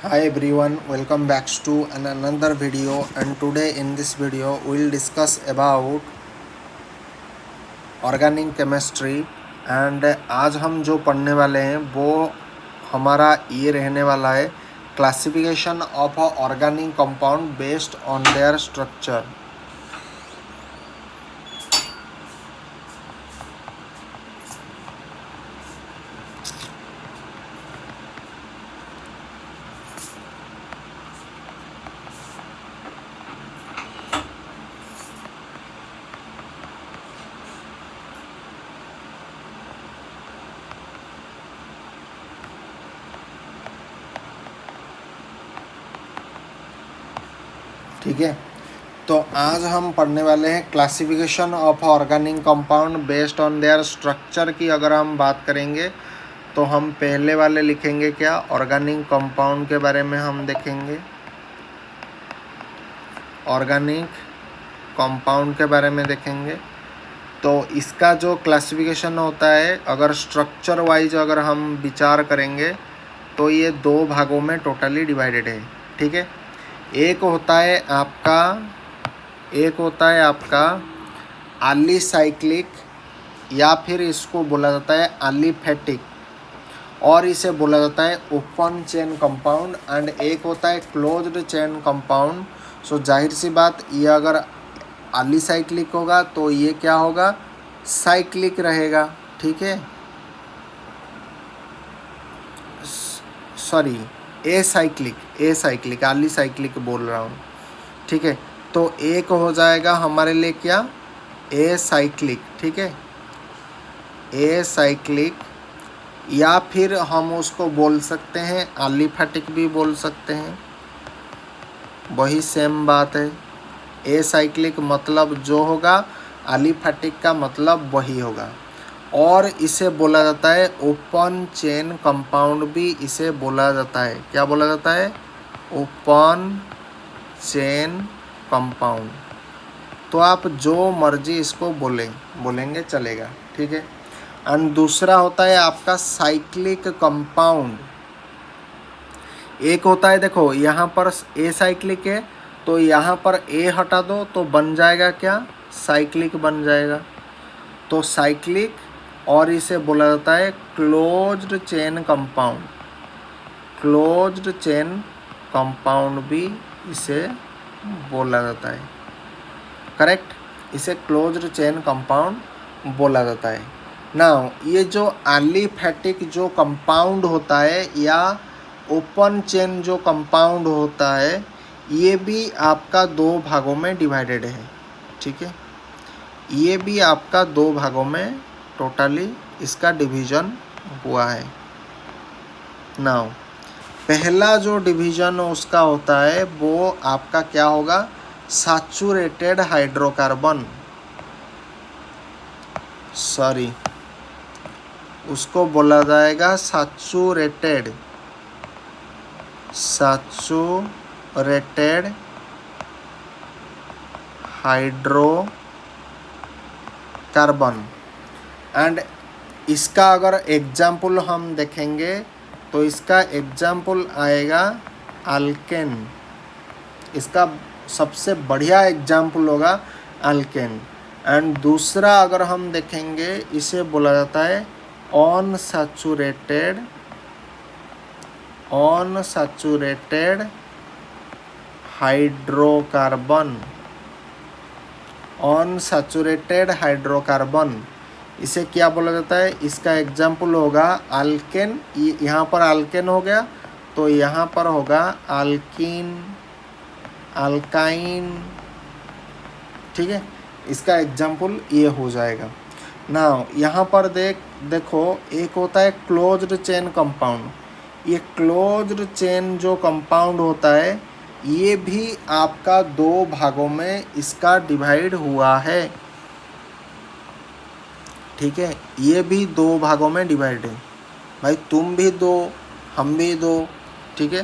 Hi everyone, welcome back to another video, and today in this video we will discuss about organic chemistry. And आज हम जो पढ़ने वाले हैं वो हमारा ये रहने वाला है classification of organic compound based on their structure. ठीक है, तो आज हम पढ़ने वाले हैं classification of organic compound based on their structure की। अगर हम बात करेंगे तो हम पहले वाले लिखेंगे क्या, ऑर्गेनिक कंपाउंड के बारे में हम देखेंगे, ऑर्गेनिक कंपाउंड के बारे में देखेंगे। तो इसका जो क्लासिफिकेशन होता है, अगर स्ट्रक्चर वाइज अगर हम विचार करेंगे तो ये दो भागों में टोटली डिवाइडेड है। ठीक है, एक होता है आपका एलिसाइक्लिक या फिर इसको बोला जाता है एलिफेटिक, और इसे बोला जाता है ओपन चेन कंपाउंड। एंड एक होता है क्लोज्ड चेन कंपाउंड। सो जाहिर सी बात, ये अगर एलिसाइक्लिक होगा तो ये क्या होगा, साइक्लिक रहेगा। ठीक है, सॉरी एसाइक्लिक एलिसाइक्लिक बोल रहा हूँ। ठीक है, तो एक हो जाएगा हमारे लिए क्या, एसाइक्लिक। ठीक है, एसाइक्लिक, या फिर हम उसको बोल सकते हैं एलिफेटिक भी बोल सकते हैं, वही सेम बात है। एसाइक्लिक मतलब जो होगा, एलिफेटिक का मतलब वही होगा। और इसे बोला जाता है ओपन चेन कंपाउंड भी इसे बोला जाता है। क्या बोला जाता है, ओपन चेन कंपाउंड। तो आप जो मर्जी इसको बोलेंगे चलेगा। ठीक है, एंड दूसरा होता है आपका साइक्लिक कंपाउंड। एक होता है, देखो यहाँ पर ए साइक्लिक है तो यहाँ पर ए हटा दो तो बन जाएगा क्या, साइक्लिक बन जाएगा। तो साइक्लिक, और इसे बोला जाता है closed chain compound. Closed chain compound भी इसे बोला जाता है। करेक्ट, इसे क्लोज्ड चेन कंपाउंड बोला जाता है। नाउ ये जो एलिफेटिक जो कंपाउंड होता है या ओपन चेन जो कंपाउंड होता है, ये भी आपका दो भागों में डिवाइडेड है। ठीक है, ये भी आपका दो भागों में टोटली इसका डिवीज़न हुआ है। नाउ पहला जो डिवीज़न उसका होता है वो आपका क्या होगा, सैचुरेटेड हाइड्रोकार्बन, सॉरी उसको बोला जाएगा सैचुरेटेड हाइड्रोकार्बन। एंड इसका अगर एग्जाम्पल हम देखेंगे तो इसका एग्जाम्पल आएगा अल्केन। इसका सबसे बढ़िया एग्जाम्पल होगा अल्केन। एंड दूसरा अगर हम देखेंगे, इसे बोला जाता है अनसैचुरेटेड हाइड्रोकार्बन। अनसैचुरेटेड हाइड्रोकार्बन, इसे क्या बोला जाता है, इसका एग्जाम्पल होगा अल्केन। यहाँ पर अल्केन हो गया तो यहाँ पर होगा अल्कीन, अल्काइन। ठीक है, इसका एग्जाम्पल ये हो जाएगा। नाउ यहाँ पर देखो एक होता है क्लोज्ड चेन कंपाउंड। ये क्लोज्ड चेन जो कंपाउंड होता है, ये भी आपका दो भागों में इसका डिवाइड हुआ है। ठीक है, ये भी दो भागों में डिवाइड है। भाई तुम भी दो, हम भी दो। ठीक है,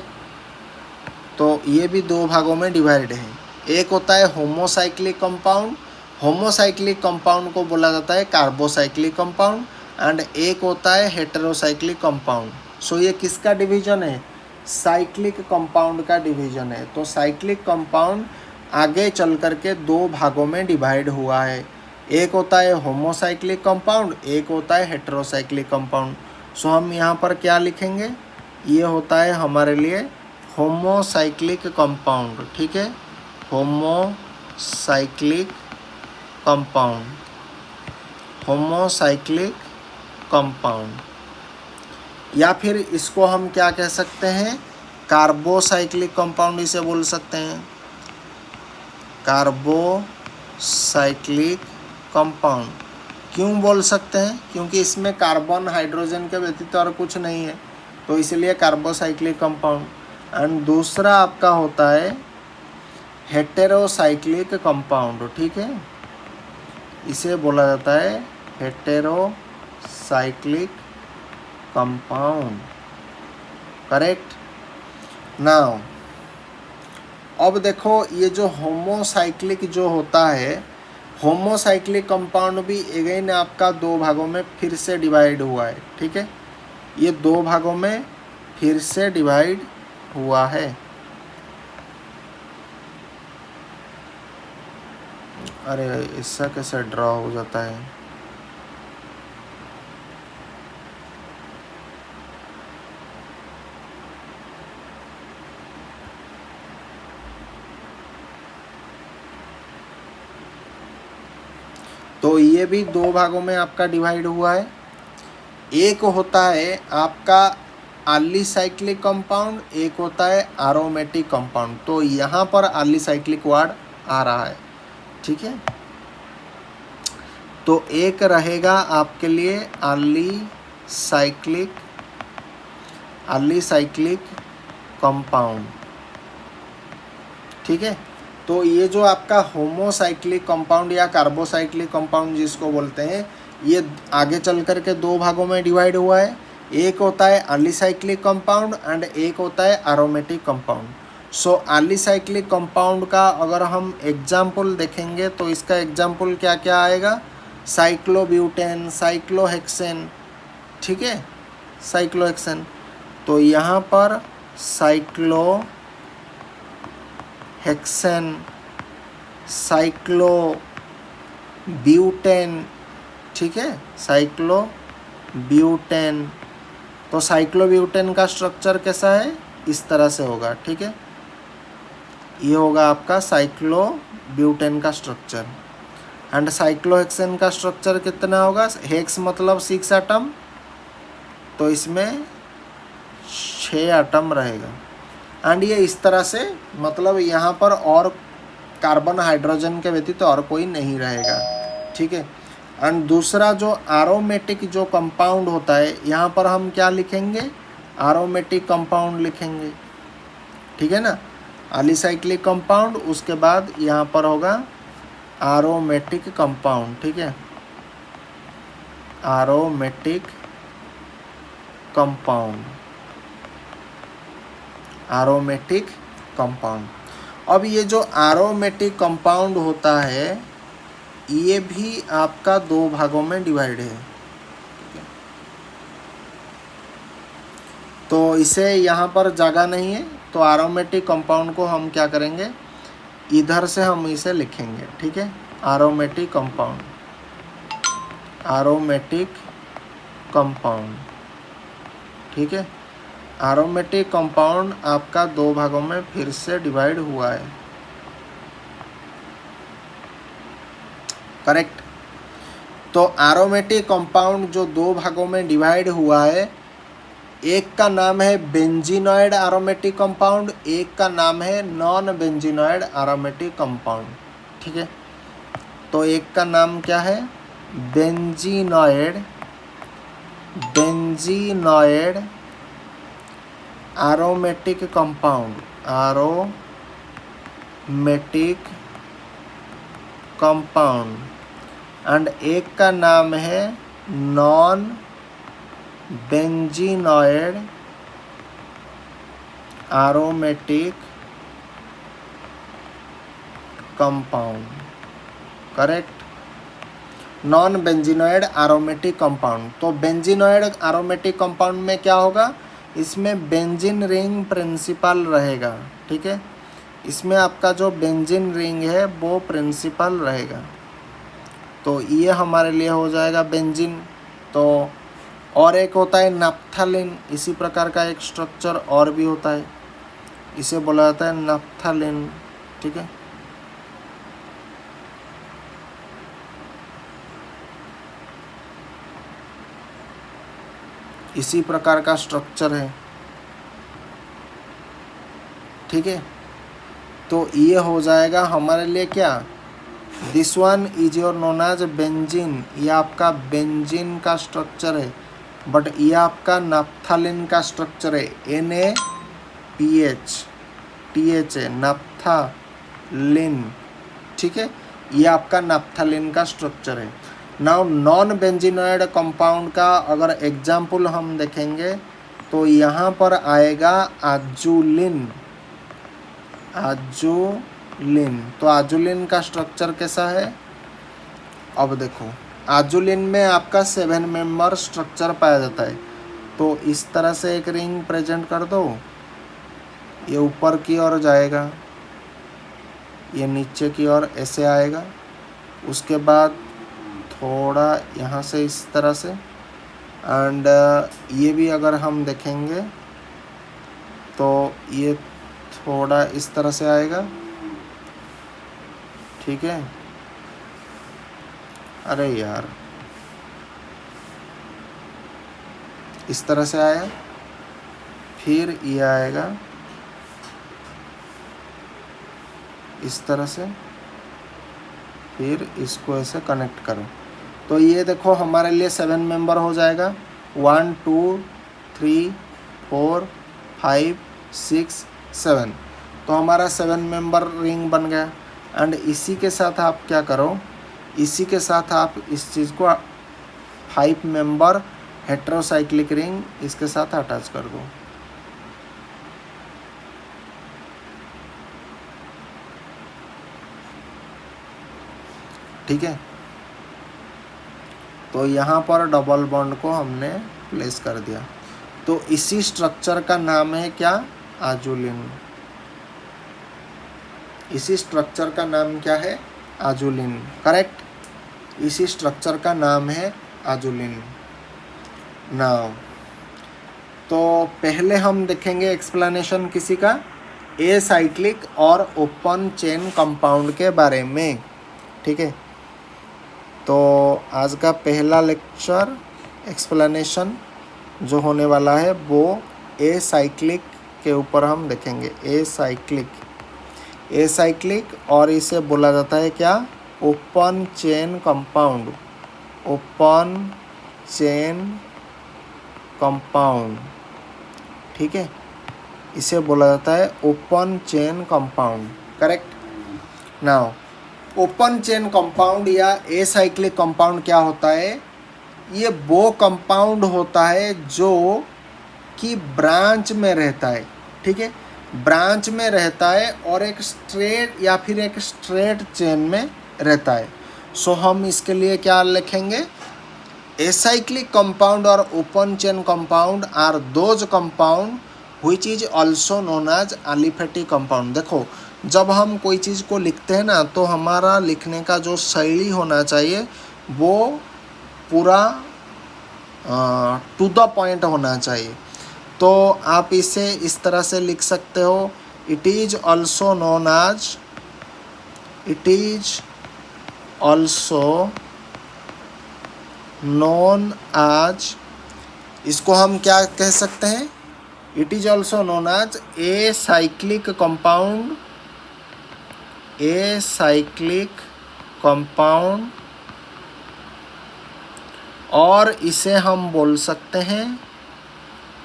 तो ये भी दो भागों में डिवाइड है। एक होता है होमोसाइक्लिक कंपाउंड। होमोसाइक्लिक कंपाउंड को बोला जाता है कार्बोसाइक्लिक कंपाउंड। एंड एक होता है हेटेरोसाइक्लिक कंपाउंड। सो ये किसका डिवीजन है, साइक्लिक कंपाउंड का डिवीजन है। तो साइक्लिक कंपाउंड आगे चल करके दो भागों में डिवाइड हुआ है। एक होता है होमोसाइक्लिक कंपाउंड, एक होता है हेटेरोसाइक्लिक कंपाउंड। सो हम यहाँ पर क्या लिखेंगे, ये होता है हमारे लिए होमोसाइक्लिक कंपाउंड, ठीक है, होमोसाइक्लिक कंपाउंड, होमोसाइक्लिक कंपाउंड। या फिर इसको हम क्या कह सकते हैं, कार्बोसाइक्लिक कंपाउंड इसे बोल सकते हैं, कार्बोसाइक्लिक कंपाउंड। क्यों बोल सकते हैं, क्योंकि इसमें कार्बन हाइड्रोजन के व्यतीत और कुछ नहीं है, तो इसलिए कार्बोसाइक्लिक कंपाउंड। एंड दूसरा आपका होता है हेटेरोसाइक्लिक कंपाउंड, ठीक है, इसे बोला जाता है हेटेरोसाइक्लिक कंपाउंड, करेक्ट। नाउ अब देखो, ये जो होमोसाइक्लिक जो होता है, होमोसाइक्लिक कंपाउंड भी अगेन आपका दो भागों में फिर से डिवाइड हुआ है, ठीक है, ये दो भागों में फिर से डिवाइड हुआ है। अरे इसका कैसे ड्रॉ हो जाता है, तो ये भी दो भागों में आपका डिवाइड हुआ है। एक होता है आपका एलिसाइक्लिक कंपाउंड, एक होता है एरोमेटिक कंपाउंड। तो यहाँ पर एलिसाइक्लिक वर्ड आ रहा है, ठीक है। तो एक रहेगा आपके लिए एलिसाइक्लिक कंपाउंड, ठीक है। तो ये जो आपका होमोसाइक्लिक कंपाउंड या कार्बोसाइक्लिक कंपाउंड जिसको बोलते हैं, ये आगे चल कर के दो भागों में डिवाइड हुआ है। एक होता है एलिसाइक्लिक कंपाउंड एंड एक होता है एरोमेटिक कंपाउंड। सो एलिसाइक्लिक कंपाउंड का अगर हम एग्जाम्पल देखेंगे तो इसका एग्जाम्पल क्या क्या आएगा, साइक्लोब्यूटेन, साइक्लोहेक्सेन, ठीक है, साइक्लोहेक्सेन। तो यहाँ पर साइक्लोहेक्सेन, साइक्लोब्यूटेन, ठीक है, साइक्लोब्यूटेन। तो साइक्लोब्यूटेन का स्ट्रक्चर कैसा है, इस तरह से होगा, ठीक है, ये होगा आपका साइक्लोब्यूटेन का स्ट्रक्चर। एंड साइक्लोहेक्सेन का स्ट्रक्चर कितना होगा, हेक्स मतलब 6 एटम, तो इसमें 6 एटम रहेगा। एंड ये इस तरह से, मतलब यहाँ पर और कार्बन हाइड्रोजन के व्यतीत और कोई नहीं रहेगा, ठीक है। एंड दूसरा जो एरोमेटिक जो कंपाउंड होता है, यहाँ पर हम क्या लिखेंगे, एरोमेटिक कंपाउंड लिखेंगे, ठीक है ना, एलिसाइक्लिक कंपाउंड, उसके बाद यहाँ पर होगा एरोमेटिक कंपाउंड, ठीक है, एरोमेटिक कंपाउंड, एरोमेटिक कंपाउंड। अब ये जो एरोमेटिक कंपाउंड होता है, ये भी आपका दो भागों में डिवाइड है। तो इसे यहाँ पर जगह नहीं है, तो एरोमेटिक कंपाउंड को हम क्या करेंगे, इधर से हम इसे लिखेंगे, ठीक है, एरोमेटिक कंपाउंड, एरोमेटिक कंपाउंड, ठीक है। एरोमेटिक कंपाउंड आपका दो भागों में फिर से डिवाइड हुआ है, करेक्ट। तो एरोमेटिक कंपाउंड जो दो भागों में डिवाइड हुआ है, एक का नाम है बेंजीनॉइड एरोमेटिक कंपाउंड, एक का नाम है नॉन बेंजीनॉइड एरोमेटिक कंपाउंड, ठीक है। तो एक का नाम क्या है, benzenoid aromatic compound, aromatic compound. And एक का नाम है non benzenoid aromatic compound, correct, non benzenoid aromatic compound. तो बेंजीनॉइड एरोमेटिक कंपाउंड में क्या होगा, इसमें बेंजीन रिंग प्रिंसिपल रहेगा, ठीक है। इसमें आपका जो बेंजीन रिंग है वो प्रिंसिपल रहेगा, तो ये हमारे लिए हो जाएगा बेंजीन। तो और एक होता है नफ्थलीन, इसी प्रकार का एक स्ट्रक्चर और भी होता है, इसे बोला जाता है नफ्थलीन, ठीक है। इसी प्रकार का स्ट्रक्चर है, ठीक है। तो ये हो जाएगा हमारे लिए क्या, this one is your known as benzene, ये आपका बेंजीन का स्ट्रक्चर है, बट ये आपका नफ्थलीन का स्ट्रक्चर है, NaPH है, नफ्थलीन, ठीक है। ये आपका नफ्थलीन का स्ट्रक्चर है। नाउ नॉन बेंजीनॉइड कंपाउंड का अगर एग्जाम्पल हम देखेंगे तो यहाँ पर आएगा आजुलिन। तो आजुलिन का स्ट्रक्चर कैसा है, अब देखो आजुलिन में आपका 7 मेंबर स्ट्रक्चर पाया जाता है। तो इस तरह से एक रिंग प्रेजेंट कर दो, ये ऊपर की ओर जाएगा, ये नीचे की ओर ऐसे आएगा, उसके बाद थोड़ा यहाँ से इस तरह से, एंड ये भी अगर हम देखेंगे तो ये थोड़ा इस तरह से आएगा, ठीक है। अरे यार, इस तरह से आया, फिर ये आएगा इस तरह से, फिर इसको ऐसे कनेक्ट करो, तो ये देखो हमारे लिए 7 मेंबर हो जाएगा, 1 2 3 4 5 6 7। तो हमारा 7 मेंबर रिंग बन गया। एंड इसी के साथ आप क्या करो, इसी के साथ आप इस चीज़ को 5 मेंबर हेट्रोसाइक्लिक रिंग इसके साथ अटैच कर दो, ठीक है। तो यहाँ पर डबल बॉन्ड को हमने प्लेस कर दिया, तो इसी स्ट्रक्चर का नाम है क्या, आजुलिन। इसी स्ट्रक्चर का नाम क्या है, आजुलिन, करेक्ट। इसी स्ट्रक्चर का नाम है आजुलिन। नाउ तो पहले हम देखेंगे एक्सप्लेनेशन किसी का एसाइक्लिक और ओपन चेन कंपाउंड के बारे में, ठीक है। तो आज का पहला लेक्चर एक्सप्लेनेशन जो होने वाला है वो एसाइक्लिक के ऊपर हम देखेंगे। एसाइक्लिक और इसे बोला जाता है क्या, open chain compound, open chain compound, ठीक है। इसे बोला जाता है open chain compound, correct. Now open chain compound या एसाइक्लिक कंपाउंड क्या होता है, ये वो कंपाउंड होता है जो कि ब्रांच में रहता है, ठीक है, ब्रांच में रहता है और एक स्ट्रेट या फिर एक स्ट्रेट चेन में रहता है। सो हम इसके लिए क्या लिखेंगे, एसाइक्लिक कंपाउंड और open chain compound are those compound which is also known as aliphatic compound. देखो जब हम कोई चीज़ को लिखते हैं ना, तो हमारा लिखने का जो शैली होना चाहिए वो पूरा टू द पॉइंट होना चाहिए। तो आप इसे इस तरह से लिख सकते हो, it is also known as, इसको हम क्या कह सकते हैं, it is also known as acyclic compound, acyclic compound, और इसे हम बोल सकते हैं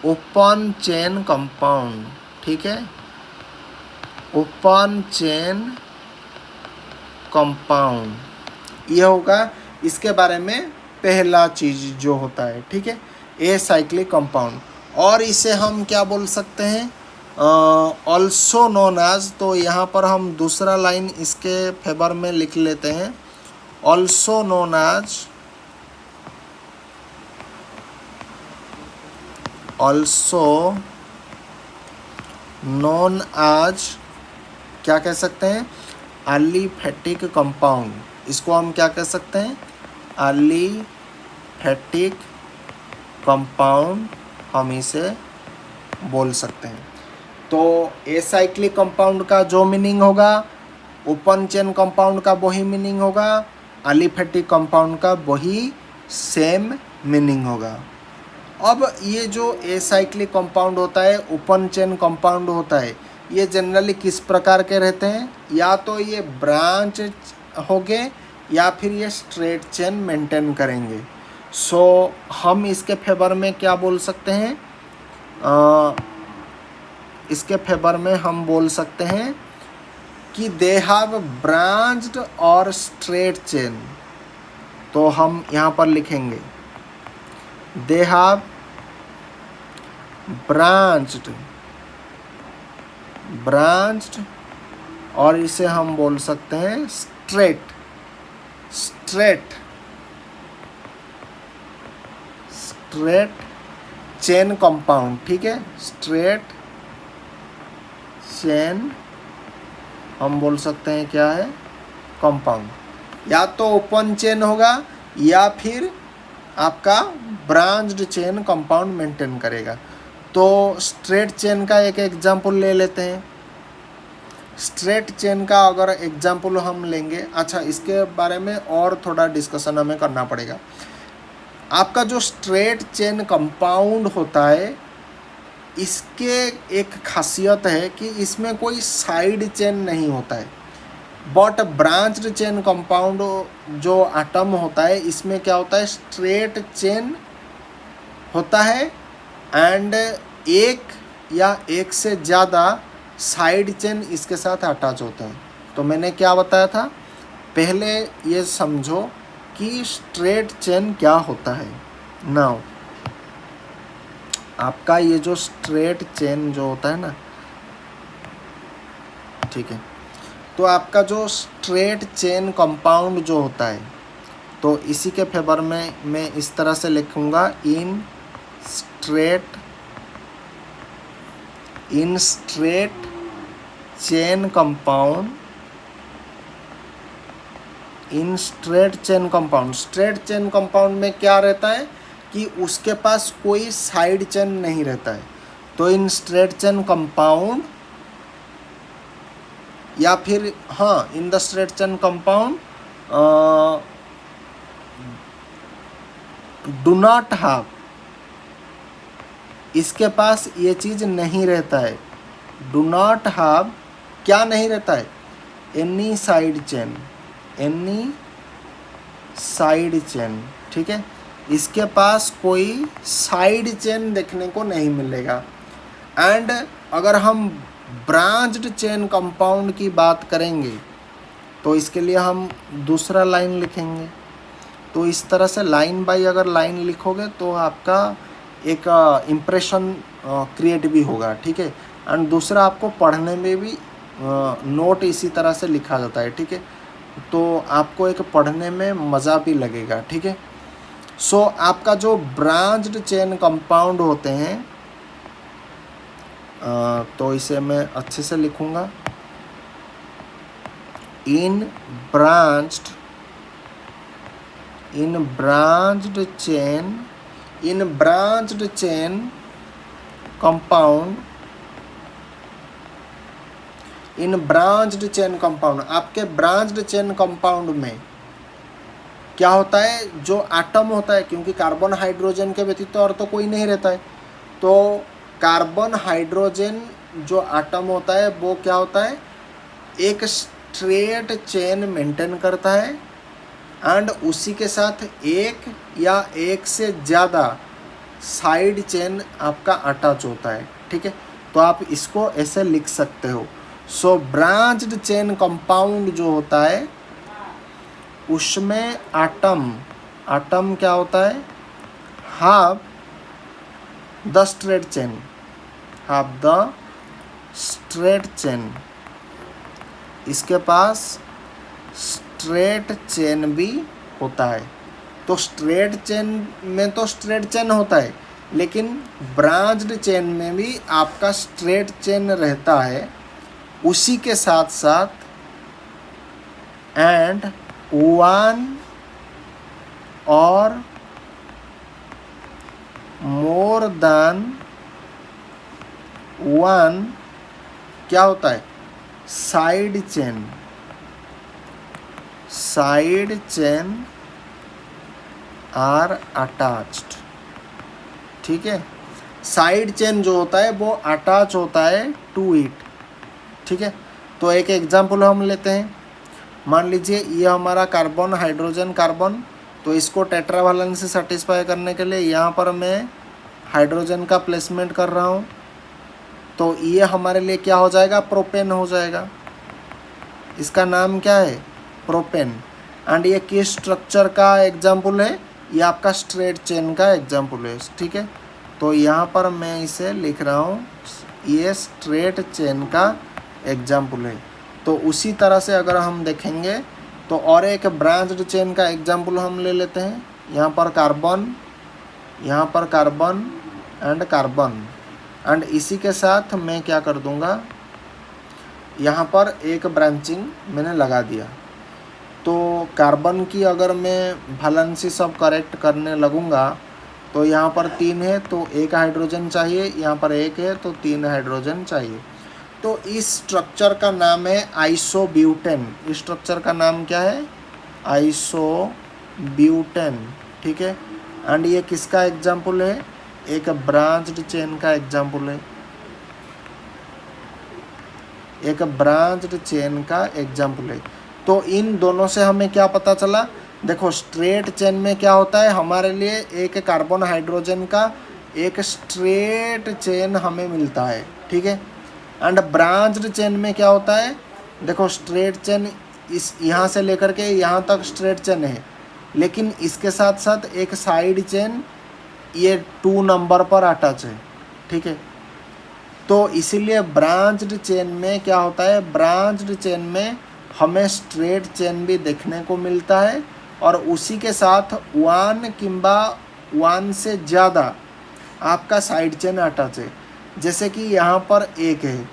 ओपन चेन कंपाउंड, ठीक है, ओपन चेन कंपाउंड। ये होगा इसके बारे में पहला चीज जो होता है, ठीक है, एसाइक्लिक कंपाउंड। और इसे हम क्या बोल सकते हैं, ऑल्सो नोन एज, तो यहाँ पर हम दूसरा लाइन इसके फेवर में लिख लेते हैं, also known as also known आज, क्या कह सकते हैं, एलिफेटिक कंपाउंड। इसको हम क्या कह सकते हैं, एलिफेटिक कंपाउंड हम इसे बोल सकते हैं। तो एसाइक्लिक कंपाउंड का जो मीनिंग होगा, ओपन चेन कंपाउंड का वही मीनिंग होगा, एलिफेटिक कंपाउंड का वही सेम मीनिंग होगा। अब ये जो एसाइक्लिक कंपाउंड होता है, ओपन चेन कंपाउंड होता है, ये जनरली किस प्रकार के रहते हैं, या तो ये ब्रांच होंगे या फिर ये स्ट्रेट चेन मेंटेन करेंगे। सो हम इसके फेवर में क्या बोल सकते हैं, इसके फेवर में हम बोल सकते हैं कि दे हैव ब्रांच्ड और स्ट्रेट चेन। तो हम यहाँ पर लिखेंगे दे हैव ब्रांच्ड और इसे हम बोल सकते हैं स्ट्रेट चेन कंपाउंड। ठीक है, स्ट्रेट चेन हम बोल सकते हैं क्या है, कंपाउंड। या तो ओपन चेन होगा या फिर आपका ब्रांच्ड चेन कंपाउंड मेंटेन करेगा। तो स्ट्रेट चेन का एक एग्जांपल ले लेते हैं। स्ट्रेट चेन का अगर एग्जांपल हम लेंगे, अच्छा इसके बारे में और थोड़ा डिस्कशन हमें करना पड़ेगा। आपका जो स्ट्रेट चेन कंपाउंड होता है, इसके एक खासियत है कि इसमें कोई साइड चेन नहीं होता है। बट ब्रांच्ड चेन कंपाउंड जो एटम होता है, इसमें क्या होता है, स्ट्रेट चेन होता है एंड एक या एक से ज़्यादा साइड चेन इसके साथ अटैच होते हैं। तो मैंने क्या बताया था, पहले ये समझो कि स्ट्रेट चेन क्या होता है। नाउ आपका ये जो स्ट्रेट चेन जो होता है ना, ठीक है, तो आपका जो स्ट्रेट चेन कंपाउंड जो होता है, तो इसी के फेवर में मैं इस तरह से लिखूँगा, in straight chain compound, in straight chain compound. Straight chain compound में क्या रहता है कि उसके पास कोई साइड चेन नहीं रहता है। तो इन स्ट्रेट चेन कंपाउंड या फिर हाँ, in the straight chain compound do not have, इसके पास ये चीज़ नहीं रहता है। डू नॉट हैव क्या नहीं रहता है, एनी साइड चेन। ठीक है, इसके पास कोई साइड चेन देखने को नहीं मिलेगा। एंड अगर हम ब्रांच्ड चेन कंपाउंड की बात करेंगे, तो इसके लिए हम दूसरा लाइन लिखेंगे। तो इस तरह से लाइन बाय अगर लाइन लिखोगे तो आपका एक इम्प्रेशन क्रिएट भी होगा। ठीक है, एंड दूसरा आपको पढ़ने में भी नोट इसी तरह से लिखा जाता है। ठीक है, तो आपको एक पढ़ने में मज़ा भी लगेगा। ठीक है, सो आपका जो ब्रांच्ड चेन कंपाउंड होते हैं, तो इसे मैं अच्छे से लिखूँगा, इन ब्रांच्ड चेन कंपाउंड, इन ब्रांच्ड चेन कंपाउंड, आपके ब्रांच्ड चेन कंपाउंड में क्या होता है, जो एटम होता है, क्योंकि कार्बन हाइड्रोजन के व्यतीत और तो कोई नहीं रहता है, तो कार्बन हाइड्रोजन जो एटम होता है वो क्या होता है, एक स्ट्रेट चेन मेंटेन करता है एंड उसी के साथ एक या एक से ज़्यादा साइड चेन आपका अटैच होता है। ठीक है, तो आप इसको ऐसे लिख सकते हो। सो ब्रांच्ड चेन कंपाउंड जो होता है, उसमें एटम क्या होता है, हैव द स्ट्रेट चेन, इसके पास स्ट्रेट चेन भी होता है। तो स्ट्रेट चेन में तो स्ट्रेट चेन होता है, लेकिन ब्रांच्ड चेन में भी आपका स्ट्रेट चेन रहता है, उसी के साथ साथ एंड वन और मोर देन वन क्या होता है, साइड चेन आर अटैच्ड। ठीक है, साइड चेन जो होता है वो अटैच होता है टू इट। ठीक है, तो एक एग्जांपल हम लेते हैं। मान लीजिए ये हमारा कार्बन, हाइड्रोजन कार्बन, तो इसको टेट्रावैलेंस से सेटिस्फाई करने के लिए यहाँ पर मैं हाइड्रोजन का प्लेसमेंट कर रहा हूँ। तो ये हमारे लिए क्या हो जाएगा, प्रोपेन हो जाएगा। इसका नाम क्या है, प्रोपेन। एंड ये किस स्ट्रक्चर का एग्जाम्पल है, ये आपका स्ट्रेट चेन का एग्जाम्पल है। ठीक है, तो यहाँ पर मैं इसे लिख रहा हूँ, ये स्ट्रेट चेन का एग्जाम्पल है। तो उसी तरह से अगर हम देखेंगे तो और एक ब्रांच्ड चेन का एग्जाम्पल हम ले लेते हैं। यहाँ पर कार्बन एंड कार्बन, एंड इसी के साथ मैं क्या कर दूँगा, यहाँ पर एक ब्रांचिंग मैंने लगा दिया। तो कार्बन की अगर मैं वैलेंसी सब करेक्ट करने लगूँगा तो यहाँ पर 3 है तो 1 हाइड्रोजन चाहिए, यहाँ पर 1 है तो 3 हाइड्रोजन चाहिए। तो इस स्ट्रक्चर का नाम है आइसोब्यूटेन। इस स्ट्रक्चर का नाम क्या है, आइसोब्यूटेन। ठीक है, एंड ये किसका एग्जाम्पल है, एक ब्रांच्ड चेन का एग्जाम्पल है, एक ब्रांच्ड चेन का एग्जाम्पल है। तो इन दोनों से हमें क्या पता चला, देखो स्ट्रेट चेन में क्या होता है, हमारे लिए एक कार्बन हाइड्रोजन का एक स्ट्रेट चेन हमें मिलता है। ठीक है, एंड ब्रांच्ड चेन में क्या होता है, देखो स्ट्रेट चेन इस यहाँ से लेकर के यहाँ तक स्ट्रेट चेन है, लेकिन इसके साथ साथ एक साइड चेन ये 2 नंबर पर अटैच है। ठीक है, तो इसीलिए ब्रांच्ड चेन में क्या होता है, ब्रांच्ड चेन में हमें स्ट्रेट चेन भी देखने को मिलता है और उसी के साथ 1 किंबा 1 से ज़्यादा आपका साइड चेन अटैच है। जैसे कि यहाँ पर 1 है,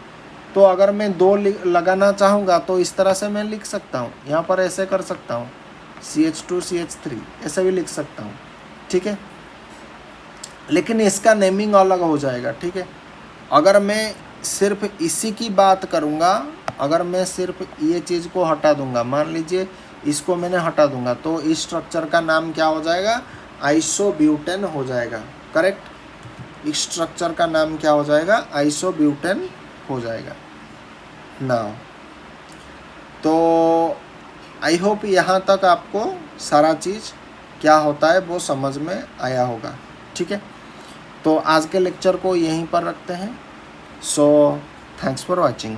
तो अगर मैं 2 लगाना चाहूँगा तो इस तरह से मैं लिख सकता हूँ, यहाँ पर ऐसे कर सकता हूँ, CH2 CH3 ऐसे भी लिख सकता हूँ। ठीक है, लेकिन इसका नेमिंग अलग हो जाएगा। ठीक है, अगर मैं सिर्फ इसी की बात करूँगा, अगर मैं सिर्फ ये चीज़ को हटा दूँगा, मान लीजिए इसको मैंने हटा दूँगा, तो इस स्ट्रक्चर का नाम क्या हो जाएगा, आइसोब्यूटेन हो जाएगा। करेक्ट, इस स्ट्रक्चर का नाम क्या हो जाएगा, आइसोब्यूटेन हो जाएगा। नाउ तो आई होप यहाँ तक आपको सारा चीज़ क्या होता है वो समझ में आया होगा। ठीक है, तो आज के लेक्चर को यहीं पर रखते हैं। So thanks for watching.